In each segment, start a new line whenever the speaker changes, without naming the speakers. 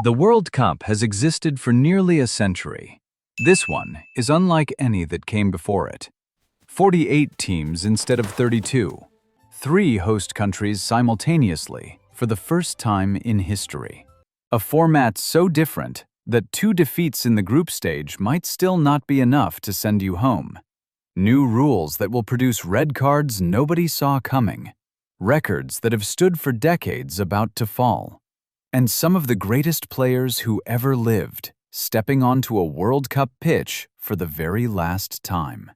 The World Cup has existed for nearly a century. This one is unlike any that came before it. 48 teams instead of 32. 3 host countries simultaneously for the first time in history. A format so different that 2 defeats in the group stage might still not be enough to send you home. New rules that will produce red cards nobody saw coming. Records that have stood for decades about to fall. And some of the greatest players who ever lived stepping onto a World Cup pitch for the very last time.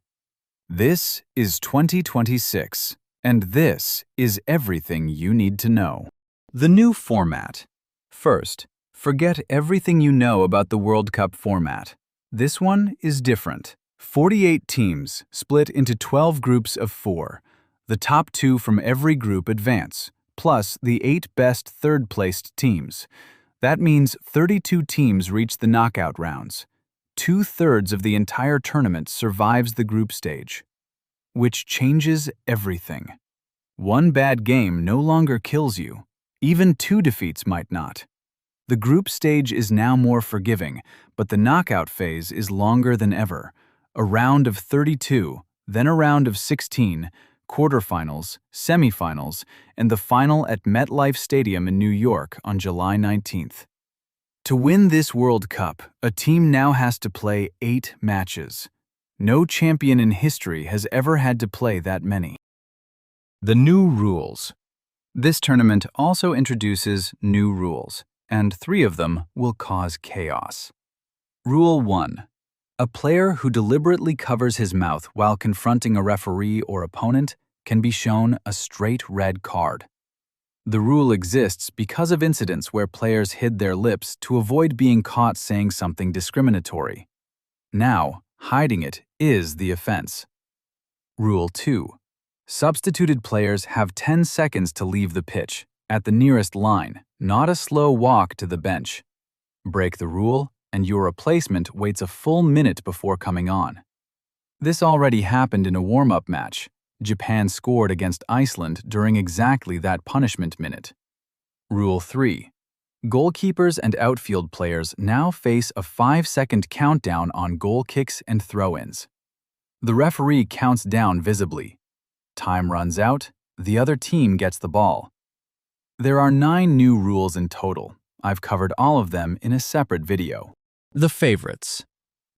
This is 2026, and this is everything you need to know. The new format. First, forget everything you know about the World Cup format. This one is different. 48 teams split into 12 groups of 4. The top 2 from every group advance, plus the 8 best third-placed teams. That means 32 teams reach the knockout rounds. 2/3 of the entire tournament survives the group stage, which changes everything. One bad game no longer kills you. Even 2 defeats might not. The group stage is now more forgiving, but the knockout phase is longer than ever. A round of 32, then a round of 16, quarterfinals, semifinals, and the final at MetLife Stadium in New York on July 19th. To win this World Cup, a team now has to play 8 matches. No champion in history has ever had to play that many. The new rules. This tournament also introduces new rules, and 3 of them will cause chaos. Rule 1. A player who deliberately covers his mouth while confronting a referee or opponent can be shown a straight red card. The rule exists because of incidents where players hid their lips to avoid being caught saying something discriminatory. Now, hiding it is the offense. Rule 2. Substituted players have 10 seconds to leave the pitch, at the nearest line, not a slow walk to the bench. Break the rule, and your replacement waits a full minute before coming on. This already happened in a warm-up match. Japan scored against Iceland during exactly that punishment minute. Rule 3. Goalkeepers and outfield players now face a 5-second countdown on goal kicks and throw-ins. The referee counts down visibly. Time runs out, the other team gets the ball. There are 9 new rules in total. I've covered all of them in a separate video. The favorites.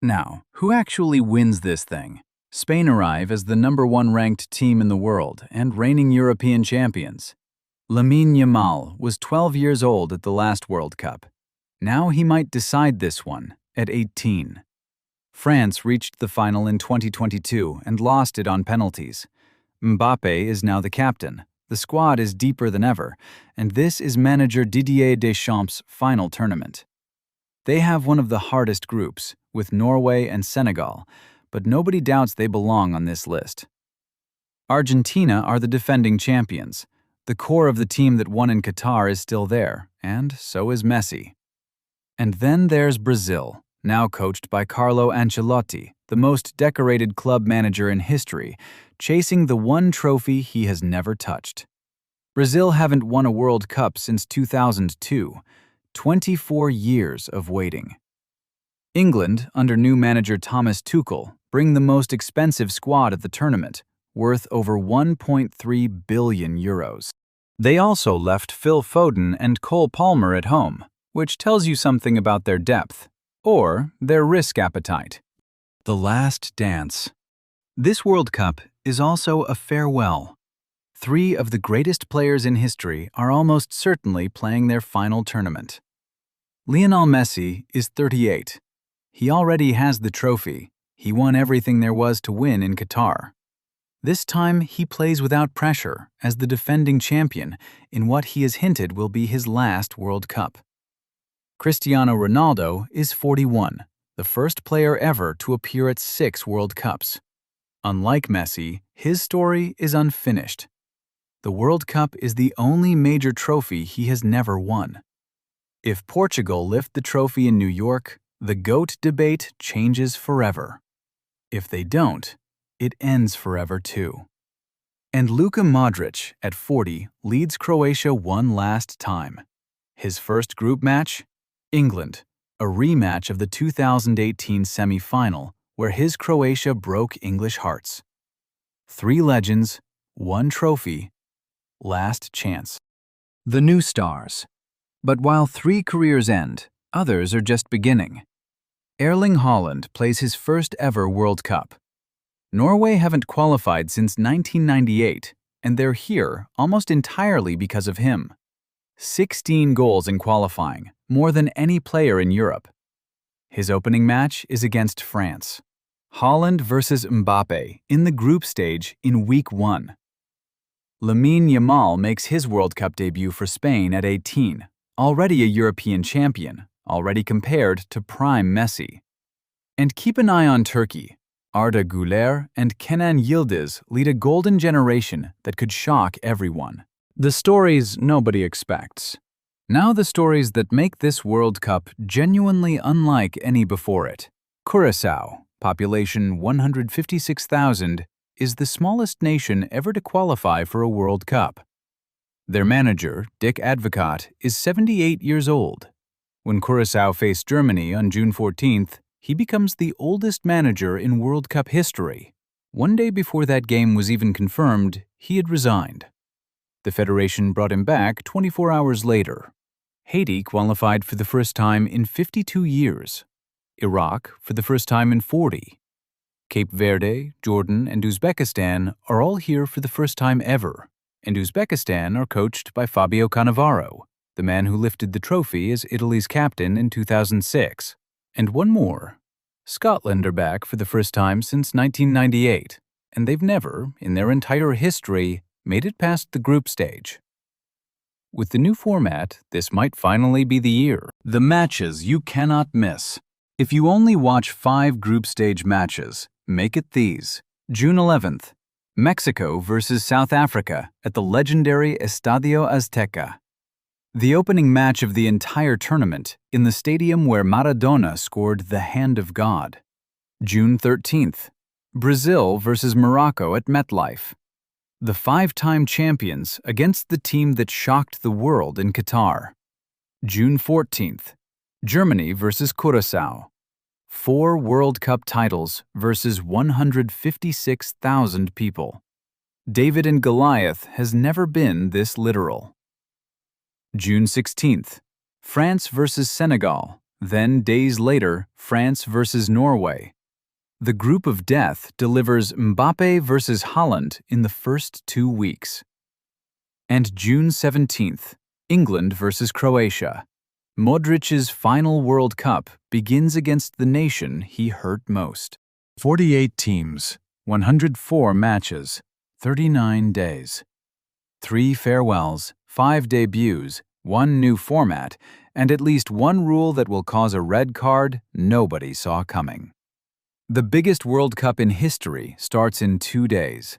Now, who actually wins this thing? Spain arrive as the #1 ranked team in the world and reigning European champions. Lamine Yamal was 12 years old at the last World Cup. Now he might decide this one at 18. France reached the final in 2022 and lost it on penalties. Mbappé is now the captain. The squad is deeper than ever, and this is manager Didier Deschamps' final tournament. They have one of the hardest groups, with Norway and Senegal, but nobody doubts they belong on this list. Argentina are the defending champions. The core of the team that won in Qatar is still there, and so is Messi. And then there's Brazil, now coached by Carlo Ancelotti, the most decorated club manager in history, chasing the one trophy he has never touched. Brazil haven't won a World Cup since 2002, 24 years of waiting. England, under new manager Thomas Tuchel, bring the most expensive squad at the tournament, worth over 1.3 billion euros. They also left Phil Foden and Cole Palmer at home, which tells you something about their depth, or their risk appetite. The last dance. This World Cup is also a farewell. 3 of the greatest players in history are almost certainly playing their final tournament. Lionel Messi is 38. He already has the trophy. He won everything there was to win in Qatar. This time he plays without pressure as the defending champion in what he has hinted will be his last World Cup. Cristiano Ronaldo is 41, the first player ever to appear at 6 World Cups. Unlike Messi, his story is unfinished. The World Cup is the only major trophy he has never won. If Portugal lift the trophy in New York, the GOAT debate changes forever. If they don't, it ends forever too. And Luka Modrić, at 40, leads Croatia one last time. His first group match? England, a rematch of the 2018 semi-final where his Croatia broke English hearts. 3 legends, 1 trophy, last chance. The new stars. But while 3 careers end, others are just beginning. Erling Haaland plays his first ever World Cup. Norway haven't qualified since 1998, and they're here almost entirely because of him. 16 goals in qualifying, more than any player in Europe. His opening match is against France. Haaland versus Mbappe in the group stage in Week 1. Lamine Yamal makes his World Cup debut for Spain at 18, already a European champion, already compared to prime Messi. And keep an eye on Turkey. Arda Güler and Kenan Yildiz lead a golden generation that could shock everyone. The stories nobody expects. Now the stories that make this World Cup genuinely unlike any before it. Curaçao, population 156,000, is the smallest nation ever to qualify for a World Cup. Their manager, Dick Advocaat, is 78 years old. When Curaçao faced Germany on June 14th, he becomes the oldest manager in World Cup history. One day before that game was even confirmed, he had resigned. The federation brought him back 24 hours later. Haiti qualified for the first time in 52 years. Iraq for the first time in 40. Cape Verde, Jordan, and Uzbekistan are all here for the first time ever, and Uzbekistan are coached by Fabio Cannavaro, the man who lifted the trophy as Italy's captain in 2006. And one more. Scotland are back for the first time since 1998, and they've never, in their entire history, made it past the group stage. With the new format, this might finally be the year. The matches you cannot miss. If you only watch 5 group stage matches, make it these. June 11th, Mexico versus South Africa at the legendary Estadio Azteca. The opening match of the entire tournament in the stadium where Maradona scored the Hand of God. June 13th, Brazil versus Morocco at MetLife. The 5-time champions against the team that shocked the world in Qatar. June 14th, Germany versus Curaçao. 4 World Cup titles versus 156,000 people. David and Goliath has never been this literal. June 16th, France versus Senegal. Then, days later, France versus Norway. The group of death delivers Mbappe versus Haaland in the first 2 weeks. And June 17th, England versus Croatia. Modric's final World Cup begins against the nation he hurt most. 48 teams, 104 matches, 39 days. 3 farewells, 5 debuts, 1 new format, and at least 1 rule that will cause a red card nobody saw coming. The biggest World Cup in history starts in 2 days.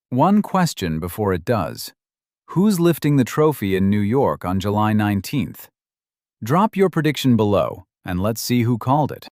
One question before it does. Who's lifting the trophy in New York on July 19th? Drop your prediction below, and let's see who called it.